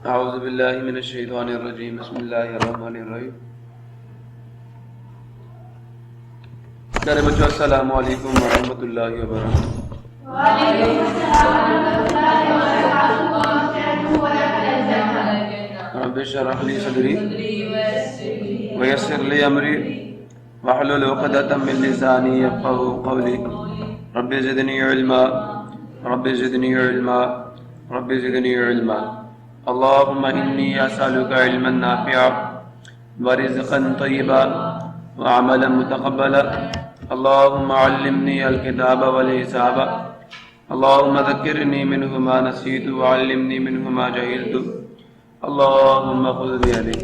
औज़ु बिल्लाहि मिनश शैतानिर रजीम बिस्मिल्लाहिर रहमानिर रहीम। प्यारे बच्चों, अस्सलामु अलैकुम व रहमतुल्लाहि व बरकातुहू। रब्बि इश्रह ली सदरी व यस्सिर ली अमरी वहलुल उक़दतम मिन लिसानी यफ़क़हू क़ौली। Rabbi ज़िदनी इल्मा rabbi ज़िदनी इल्मा rabbi ज़िदनी इल्मा। अल्लाहुम्मा इन्नी अस्अलुका इल्मन नाफ़िअ व रिज़्क़न तय्यिबा व अमलन मुतक़ब्बला। अल्लाहुम्मा अल्लिमनी अल-किताब वल हिसाब। अल्लाहुम्मा ज़क्किरनी मिन्हु मा नसीतु व अल्लिमनी मिन्हु मा जहिलतु। अल्लाहुम्मा ख़ुज़ बियदी।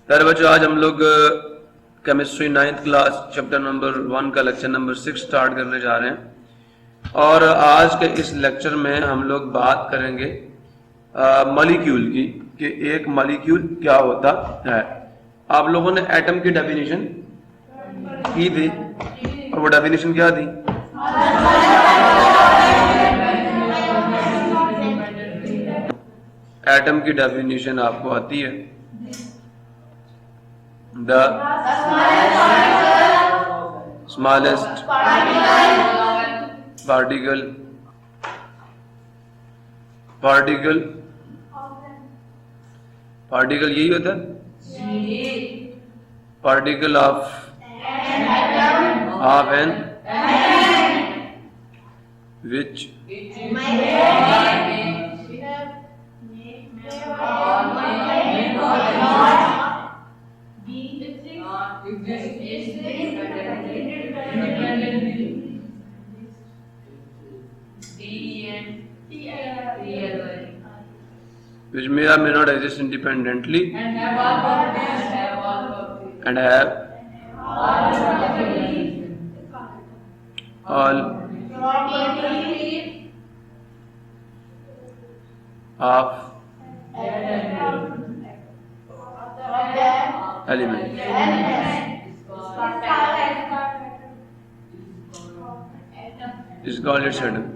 प्यारे बच्चों, आज हम लोग chemistry 9th class chapter number 1 का लेक्चर नंबर 6 स्टार्ट करने जा रहे हैं। और आज के इस लेक्चर में हम लोग बात करेंगे मॉलिक्यूल की, कि एक मॉलिक्यूल क्या होता है। आप लोगों ने एटम की डेफिनेशन की थी, और वो डेफिनेशन क्या थी? एटम की डेफिनेशन आपको आती है, द स्मॉलेस्ट पार्टिकल यही होता है, particle of an which which may or may not exist independently and have all of elements is called its atom।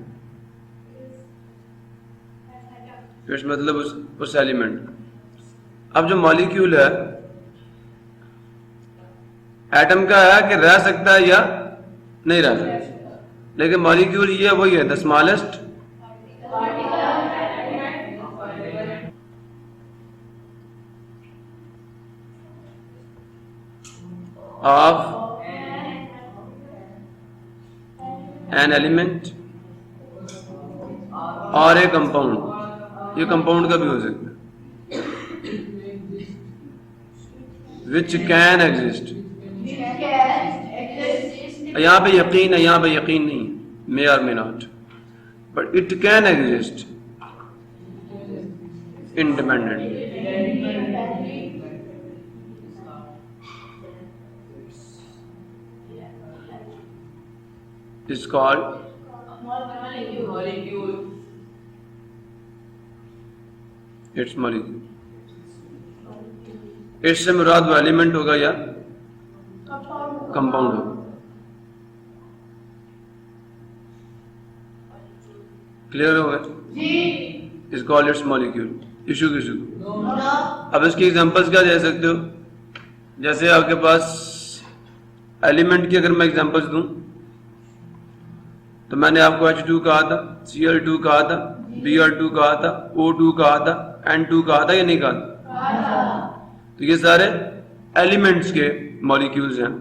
इस मतलब उस एलिमेंट। अब जो मॉलिक्यूल है एटम का है कि रह सकता है या नहीं रह सकता, लेकिन मॉलिक्यूल ये वही है, the smallest of an element और ए कंपाउंड। ये कंपाउंड का भी हो सकता है, विच कैन एग्जिस्ट। यहाँ पे यकीन है, यहाँ पे यकीन नहीं, मे और may not, but it can exist independently. It's called its molecule. इससे मुराद वो एलिमेंट होगा या कंपाउंड होगा। क्लियर हो गया? It's called its molecule. Issue Kishu. अब इसकी एग्जांपल्स क्या दे सकते हो? जैसे आपके पास एलिमेंट की अगर मैं एग्जांपल्स दूं, तो मैंने आपको H2 कहा था, Cl2 कहा था, Br2 कहा था, O2 कहा था, N2 कहा था या नहीं कहा था? तो ये सारे एलिमेंट्स के मॉलिक्यूल्स हैं।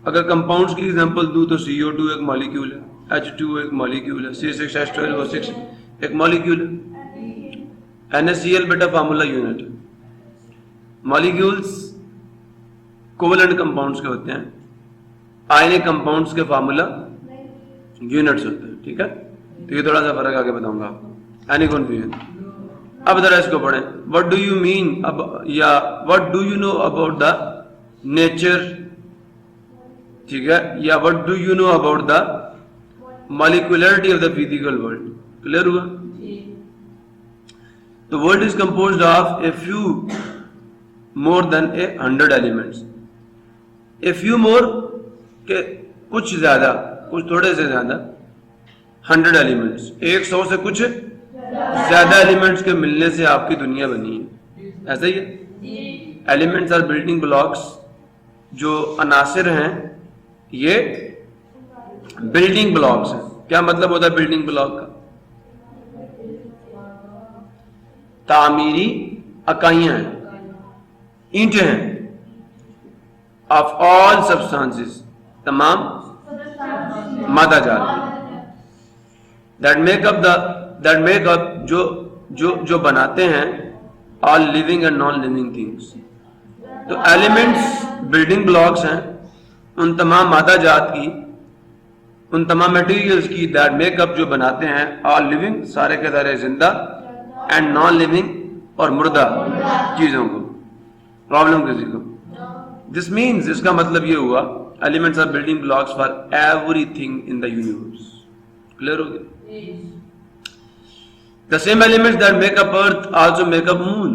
अगर कंपाउंड्स की एग्जांपल दूं तो CO2 एक मॉलिक्यूल है, H2 एक मॉलिक्यूल है, C6H12O6 एक मॉलिक्यूल है। NaCl बेटा formula unit. Molecules covalent compounds के होते हैं, आयनिक कंपाउंड्स के फार्मूला यूनिट्स होते हैं। ठीक है, तो ये थोड़ा सा फर्क आगे बताऊंगा आपको। Any confusion? अब जरा इसको पढ़ें। व्हाट डू यू मीन अब, या what do you know about the nature, ठीक है, या what do you know about the molecularity of the physical world. Clear हुआ? The world is composed of a few more than 100 elements. A few more के कुछ ज्यादा, कुछ थोड़े से ज्यादा 100 एलिमेंट्स। 100 से कुछ ज्यादा एलिमेंट्स के मिलने से आपकी दुनिया बनी है, ऐसा ही है। एलिमेंट्स आर बिल्डिंग ब्लॉक्स, जो अनासिर हैं ये बिल्डिंग ब्लॉक्स हैं। क्या मतलब होता है बिल्डिंग ब्लॉक का? तामीरी इकाइयां हैं, ईंटें हैं, ऑफ ऑल सब्सटेंसेस, तमाम मादा जात दैट मेक अप जो जो जो बनाते हैं all living and non living things. तो एलिमेंट्स बिल्डिंग ब्लॉक्स हैं उन तमाम मादा जात की, उन तमाम मटेरियल्स की, दैट मेकअप जो बनाते हैं ऑल लिविंग, सारे के सारे जिंदा, एंड नॉन लिविंग और मुर्दा चीजों को, प्रॉब्लम किसी को। दिस मीन्स, इसका मतलब ये हुआ elements are building blocks for everything in the universe. Clear हो गया? The same elements that make up earth also make up moon.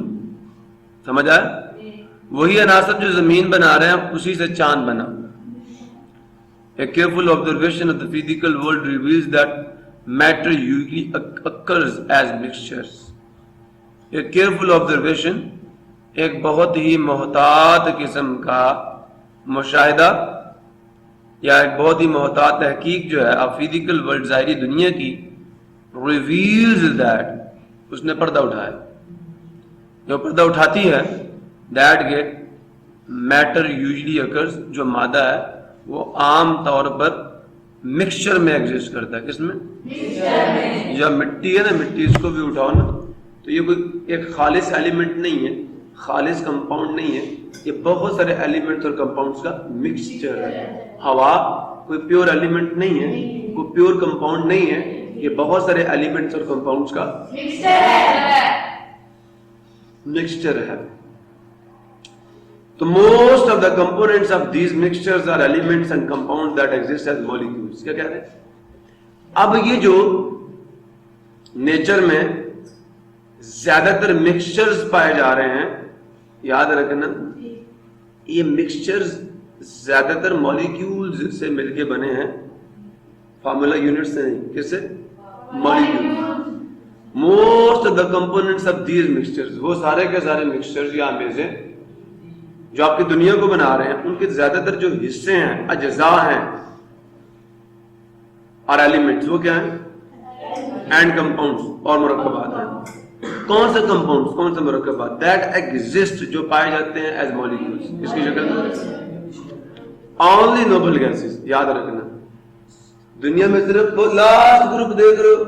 समझ आया? वही अनासर जो जमीन बना रहे हैं उसी से चांद बना। A careful observation of the physical world reveals that matter usually occurs as mixtures. A careful observation, एक बहुत ही मोहतात किस्म का मुशाहिदा या एक बहुत ही मोहतात तहकीक जो है अब फिजिकल वर्ल्ड, ज़ाहिरी दुनिया की, रिवील्स दैट, उसने पर्दा उठाया, जो पर्दा उठाती है, that get matter usually occurs, जो मादा है वो आम तौर पर मिक्सचर में एग्जिस्ट करता है। किसमें? जब मिट्टी है ना, मिट्टी इसको भी उठाओ ना तो ये कोई एक खालिस एलिमेंट नहीं है, खालिस कंपाउंड नहीं है, ये बहुत सारे एलिमेंट्स और कंपाउंड्स का मिक्सचर है। हवा कोई प्योर एलिमेंट नहीं है, कोई प्योर कंपाउंड नहीं है, ये बहुत सारे एलिमेंट्स और कंपाउंड्स का मिक्सचर है। तो most of the components of these mixtures are elements and compounds that exist as molecules. क्या कह रहे हैं? अब ये जो नेचर में ज्यादातर मिक्सचर्स पाए जा रहे हैं, याद रखना ये मिक्सचर्स ज्यादातर मॉलिक्यूल्स से मिलके बने हैं, फार्मूला यूनिट से नहीं। किससे? Molecules. Most of the components of these mixtures, वो सारे के सारे मिक्सचर्स या में से जो आपकी दुनिया को बना रहे हैं, उनके ज्यादातर जो हिस्से हैं, अज्जा हैं और एलिमेंट्स, वो क्या हैं? एंड कंपाउंड्स और मुरक्कबात हैं। कौन से कंपाउंड्स, कौन से मुरक्कबात? दैट एग्जिस्ट, जो पाए जाते हैं एज मॉलिक्यूल्स। किसकी शक्ल में? Only noble gases. याद रखना, दुनिया में सिर्फ वो लास्ट ग्रुप देख रहे हो,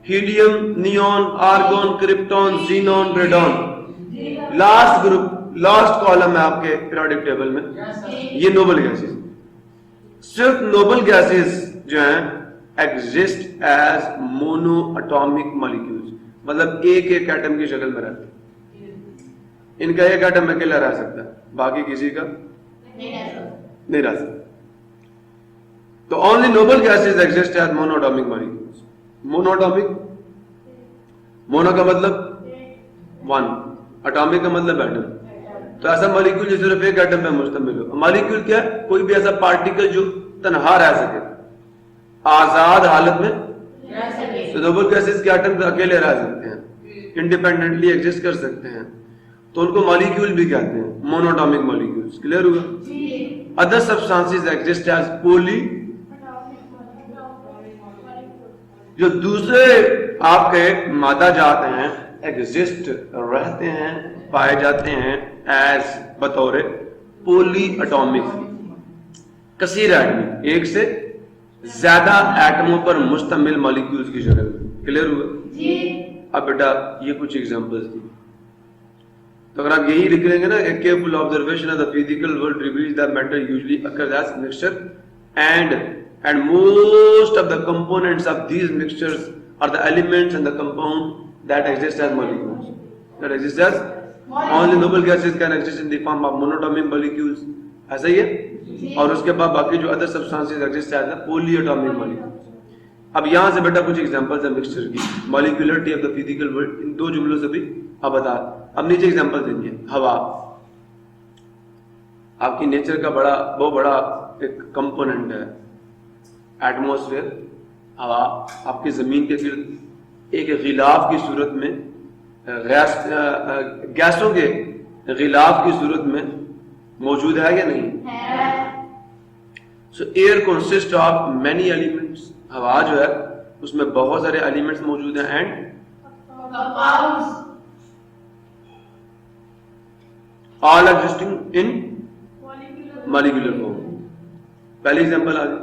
helium, neon, argon, krypton, xenon, radon, last group, last column है आपके पीरियोडिक टेबल में, ये नोबल गैसेस। सिर्फ नोबल गैसेस जो हैं exist as mono atomic molecules, मतलब एक एक एटम की शक्ल में रहते हैं। इनका एक एटम अकेला रह सकता है, बाकी किसी का नहीं रह सकता। तो only noble gases exist as mono atomic molecules. Mono atomic, mono का मतलब वन, एटॉमिक का मतलब एटम। तो ऐसा मॉलिक्यूल जो सिर्फ एक एटम पे मुश्तमिल हो। मॉलिक्यूल क्या है? कोई भी ऐसा पार्टिकल जो तन्हा रह सके, आजाद हालत में। तो नोबल गैसेस के एटम अकेले रह सकते हैं, इंडिपेंडेंटली एग्जिस्ट कर सकते हैं, तो उनको मॉलिक्यूल भी कहते हैं, मोनोटॉमिक मॉलिक्यूल्स। क्लियर हुआ? Other substances exist as poly, जो दूसरे आपके मादा जात हैं एग्जिस्ट रहते हैं, पाए जाते हैं एज बतौर पॉली एटॉमिक, कसीर एटमी, एक से ज्यादा एटमों पर मुश्तमिल मॉलिक्यूल्स की शक्ल में। क्लियर हुआ? अब बेटा ये कुछ एग्जांपल्स दी, तो अगर आप यही लिख लेंगे ना, a careful observation of the physical world reveals that matter usually occurs as mixture and most of the components of these mixtures are the elements and the compound that exist as molecules, that exist as only noble gases can exist in the form of monatomic molecules. ऐसा ही है। और उसके बाद बाकी जो other substances exist as polyatomic molecules. अब यहां से बेटा कुछ एग्जांपल्स है मिक्सचर की, molecularity of the physical world, इन दो जुमलों से भी आप बता। अब नीचे एग्जांपल देंगे। हवा आपकी नेचर का बहुत बड़ा एक कंपोनेंट है। एटमॉस्फेयर, हवा आपकी जमीन के गिर्द एक गिलाफ की सूरत में गैसों के गिलाफ की सूरत में मौजूद है या नहीं? सो air consist of many elements. हवा जो है उसमें बहुत सारे एलिमेंट्स मौजूद हैं and all existing in molecular form. पहली एग्जांपल आ गई।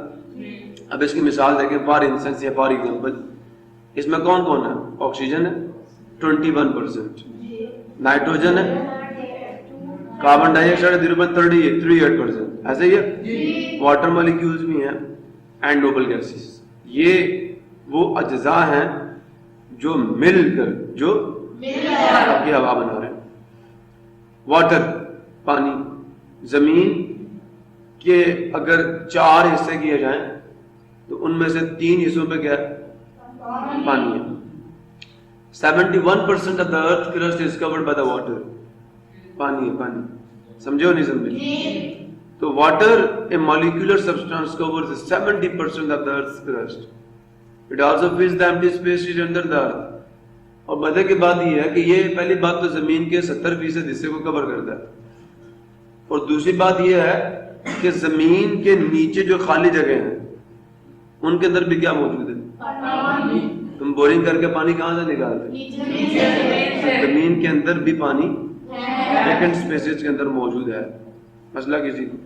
अब इसकी मिसाल देखें। फॉर इंस्टेंस या फॉर एग्जांपल इसमें कौन कौन है? ऑक्सीजन है 21%, नाइट्रोजन है, कार्बन डाइऑक्साइड 38%, ऐसे ही है। वाटर मॉलिक्यूल्स भी हैं एंड नोबल गैसेस। ये वो अज्जा हैं जो मिलकर आपकी हवा बना रहे हैं। वाटर पानी, जमीन के अगर 4 हिस्से किए जाएं तो उनमें से 3 हिस्सों पे क्या पानी है। 71% of the earth crust is covered by the water. पानी है, पानी। समझे हो नहीं समझे? तो water A molecular substance covers 70% of the earth crust. It also फिल्स the empty spaces under the earth. और मजे की बात यह है कि ये पहली बात तो जमीन के 70% हिस्से को कवर करता है, और दूसरी बात यह है कि जमीन के नीचे जो खाली जगह है उनके अंदर भी क्या मौजूद है? तुम बोरिंग करके पानी कहां से निकालते? जमीन के अंदर भी पानी वैकेंट स्पेसेस के अंदर मौजूद है। मसला किसी को?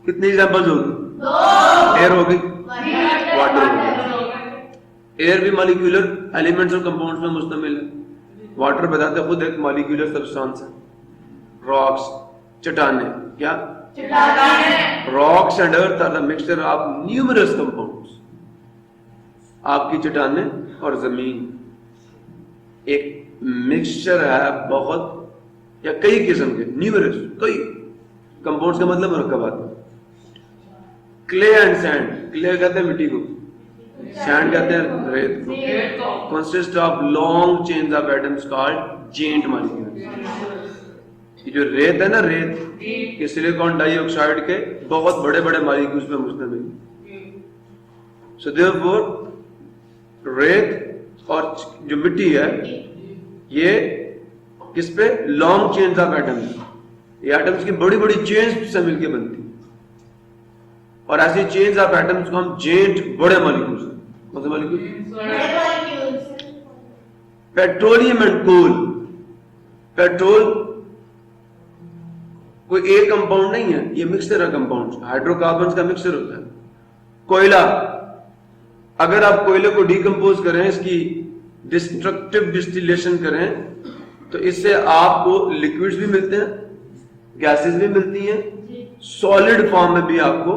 कितनी एग्जांपल्स होगी? एयर हो गई, वाटर हो गई। एयर भी मॉलिक्यूलर एलिमेंट्स और कंपाउंड्स में मुश्तमिल है। वाटर बताते खुद एक मॉलिक्यूलर सब्सटेंस है। रॉक्स, चट्टाने, क्या rocks and earth are the mixture of numerous compounds. आपकी चट्टाने और जमीन एक मिक्सचर है बहुत या कई किस्म के, न्यूमरस, कई कंपाउंड्स का मतलब मुरक्कबात। क्ले एंड सैंड, क्ले कहते हैं मिट्टी को, सैंड कहते हैं रेत को। Consist of long chains of atoms called giant molecules. ये जो रेत है ना, रेत ये सिलिकॉन डाइऑक्साइड के बहुत बड़े बड़े मॉलिक्यूल्स पे मुश्तमिल। सो देयरफॉर रेत और जो मिट्टी है ये किस पे? Long chains of atoms. ये एटम्स की बड़ी बड़ी चेन्स से मिलकर बनती है, और ऐसी चेन्स ऑफ एटम्स को हम जेंट बड़े मॉलिक्यूल्स। कौन से molecule? Petroleum and coal. Petrol कोई एक कंपाउंड नहीं है, ये मिक्सचर है कंपाउंड, हाइड्रोकार्बन्स का मिक्सचर होता है। कोयला, अगर आप कोयले को डिकम्पोज करें, इसकी डिस्ट्रक्टिव डिस्टिलेशन करें, तो इससे आपको लिक्विड्स भी मिलते हैं, गैसेस भी मिलती हैं, सॉलिड फॉर्म में भी आपको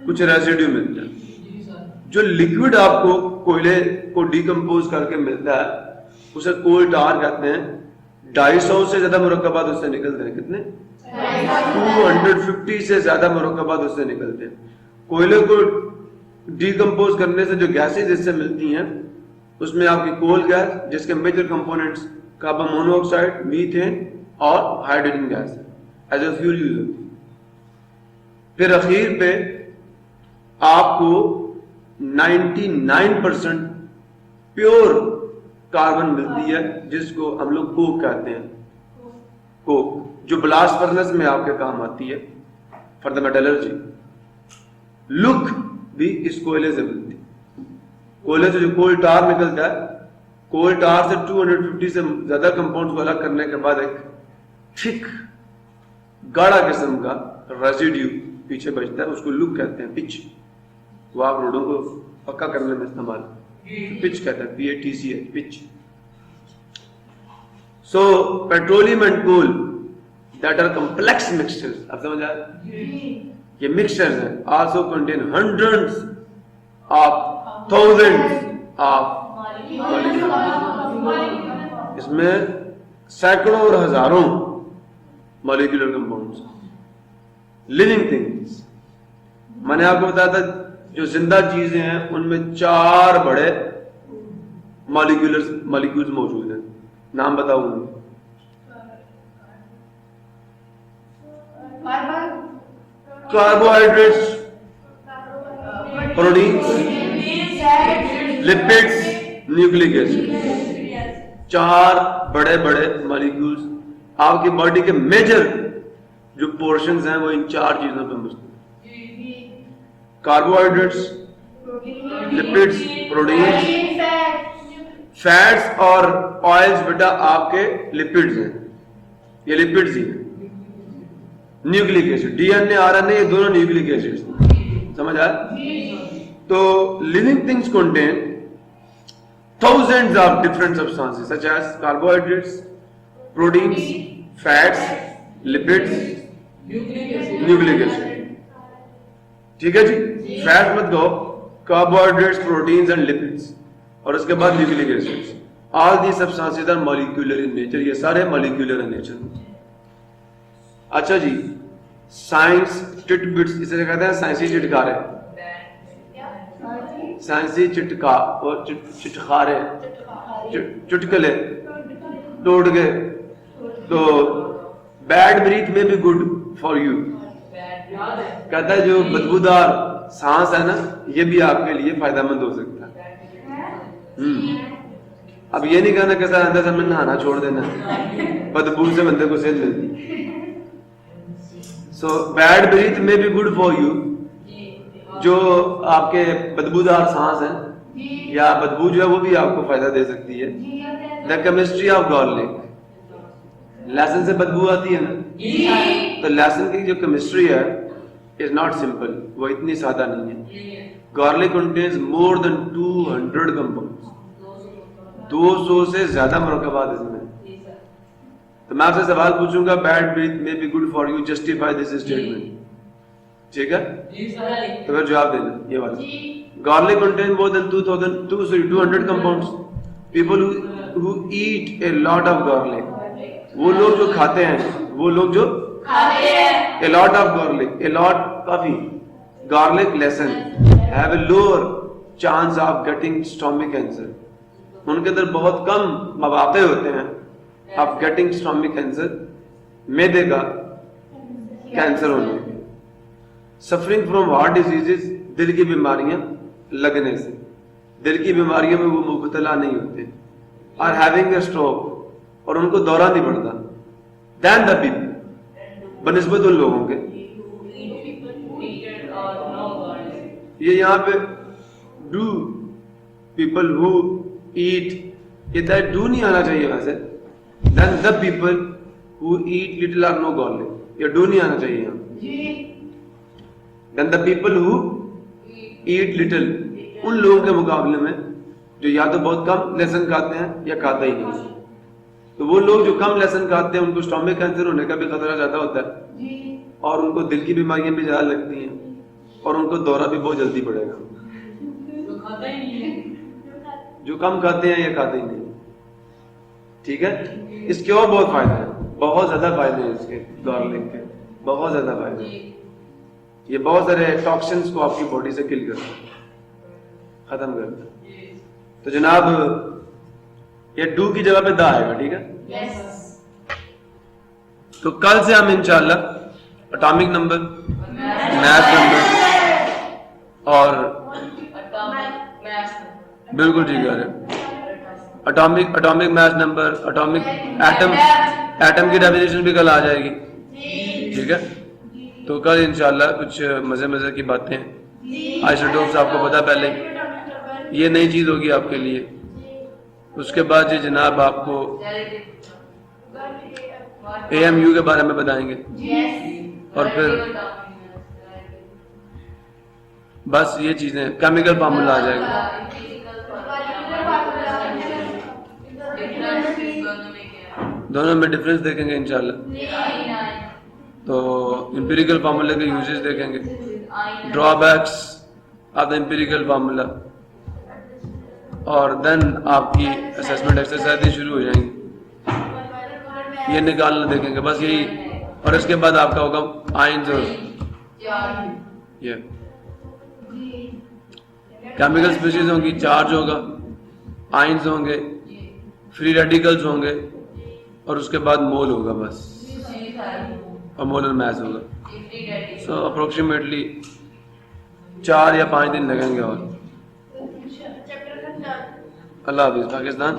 कुछ रेसिड्यू मिलते हैं। जो लिक्विड आपको कोयले को डिकम्पोज करके मिलता है उसे कोल टार कहते हैं। 250 से ज्यादा मुरक्कबात उससे निकलते हैं। कितने? 250 से ज्यादा मुरक्कबात उससे निकलते हैं। कोयले को डिकम्पोज करने से जो गैसेज इससे मिलती हैं उसमें आपकी कोल गैस, जिसके major components carbon monoxide, methane और hydrogen gas as a fuel use होती है। फिर अखीर पे आपको 99% प्योर कार्बन मिलती है, जिसको हम लोग कोक कहते हैं। कोक जो ब्लास्ट फर्नेस में आपके काम आती है फॉर द मेटलर्जी। लुक भी इस कोयले से मिलती है। कोयले से जो कोल टार निकलता है, कोल टार से 250 से ज्यादा कंपाउंड्स को अलग करने के बाद एक थिक गाढ़ा किस्म का रेसिड्यू पीछे बचता है, उसको लुक कहते हैं। पिच, वो आप रोडों को पक्का करने में इस्तेमाल, पिच कहते हैं, PATCH, pitch. So petroleum and coal that are complex mixtures. आप समझ आए? ये मिक्सचर्स हैं, also contain hundreds of thousands of molecules. इसमें सैकड़ों और हजारों मॉलिक्यूलर कंपाउंड्स, लिविंग थिंग्स। मैंने आपको बताया था जो जिंदा चीजें हैं उनमें 4 बड़े मॉलिक्यूल्स मौजूद हैं। नाम बताऊंगा। Carbohydrates, proteins, lipids, nucleic acid. 4 बड़े बड़े मॉलिक्यूल्स आपकी बॉडी के मेजर जो पोर्शंस हैं वो इन 4 चीजों पे मुश्तमिल। कार्बोहाइड्रेट्स, लिपिड्स, प्रोटीन्स, फैट्स और ऑयल्स बेटा आपके लिपिड्स हैं, ये लिपिड्स ही हैं। न्यूक्लिक एसिड, डीएनए, आरएनए, ये दोनों न्यूक्लिक एसिड्स, समझ आया? तो living things contain thousands of different substances such as carbohydrates, proteins, fats, lipids, nucleic acid। ठीक है जी, फैट मत कहो, कार्बोहाइड्रेट्स, प्रोटीन्स एंड लिपिड्स, और उसके बाद nucleic acids. All the substances are molecular in nature, ये सारे मॉलिक्यूलर इन नेचर। अच्छा जी, साइंस टिटबिट्स, इसे कहते हैं साइंसी चिटकारे, साइंसी चिटका और चिटकारे, चुटकले, टोटके। तो बैड ब्रीथ में भी गुड फॉर यू, कहता है जो बदबूदार सांस है ना, ये भी आपके लिए फायदेमंद हो सकता है। अब ये नहीं कहना कैसा अंदर से मैं नहाना छोड़ देना, बदबू से बंदे को सेहत मिलती। सो बैड ब्रीथ में भी गुड फॉर यू, जो आपके बदबूदार सांस है या बदबू जो है वो भी आपको फायदा दे सकती है। द केमिस्ट्री ऑफ गार्लिक, लहसुन से बदबू आती है ना, तो लहसुन की जो केमिस्ट्री है इज नॉट सिंपल, वो इतनी सादा नहीं है। Garlic contains more than 200 compounds, 200 से ज्यादा मरकबात इसमें। तो मैं आपसे सवाल पूछूंगा, बैड ब्रीथ में be good for you, justify this statement. ठीक है, तो फिर जवाब देना ये वाला। Garlic contain more than 200 compounds. People who eat a lot of garlic, वो लोग जो खाते हैं, वो लोग जो a lot of garlic, a lot काफी garlic lesson have a lower chance of getting stomach cancer। उनके अंदर बहुत कम मौके होते हैं of getting stomach cancer, मैदे का कैंसर होने के। सफरिंग फ्रॉम हार्ट डिजीजेस, दिल की बीमारियां लगने से, दिल की बीमारियों में वो मुब्तला नहीं होते। और हैविंग ए स्ट्रोक, और उनको दौरा नहीं पड़ता। देन द पीपल, बनिस्बत उन लोगों के, ये यहाँ पे डू पीपल हु ईट, ये डू नहीं आना चाहिए वैसे। Then the people who eat little or no garlic, ये डू नहीं आना चाहिए यहाँ। Then the people who eat little, उन लोगों के मुकाबले में जो या तो बहुत कम लहसुन खाते हैं या खाता ही नहीं। तो वो लोग जो कम लहसुन खाते हैं उनको स्टोमक कैंसर होने का भी खतरा ज्यादा होता है, और उनको दिल की बीमारियां भी ज्यादा लगती हैं, और उनको दौरा भी बहुत जल्दी पड़ेगा। जो कम खाते हैं या खाते ही नहीं। ठीक है, इसके और बहुत फायदे हैं, बहुत ज्यादा फायदे हैं इसके, गार्लिक के बहुत ज्यादा फायदे हैं। ये बहुत सारे टॉक्सिन्स को आपकी बॉडी से किल करता है, खत्म करता है। तो जनाब ये डू की जगह पे दा आएगा, ठीक है। तो कल से हम इंशाल्लाह एटॉमिक नंबर, मैथ नंबर और बिल्कुल ठीक है, atomic math number, atomic atom की डेफिनेशन भी कल आ जाएगी, ठीक है। तो कल इंशाल्लाह कुछ मजे की बातें, आइसोटोप्स आपको पता पहले, ये नई चीज होगी आपके लिए। उसके बाद जी जनाब आपको AMU के बारे में बताएंगे, और फिर बस ये चीजें, केमिकल फार्मूला आ जाएगा। दोनों में डिफरेंस देखेंगे इंशाल्लाह। तो एम्पिरिकल फार्मूले के यूजेस देखेंगे, drawbacks of the empirical formula, और देन आपकी असेसमेंट एक्सरसाइज शुरू हो जाएंगी, ये निकालना देखेंगे, बस यही। और इसके बाद आपका होगा आयंस और ये केमिकल स्पीशीज होंगी, चार्ज होगा, आयंस होंगे, फ्री रेडिकल्स होंगे, और उसके बाद मोल होगा बस, और मोलर मैस होगा। सो अप्रोक्सीमेटली 4 या 5 दिन लगेंगे और अल्लाह हाफिज़। पाकिस्तान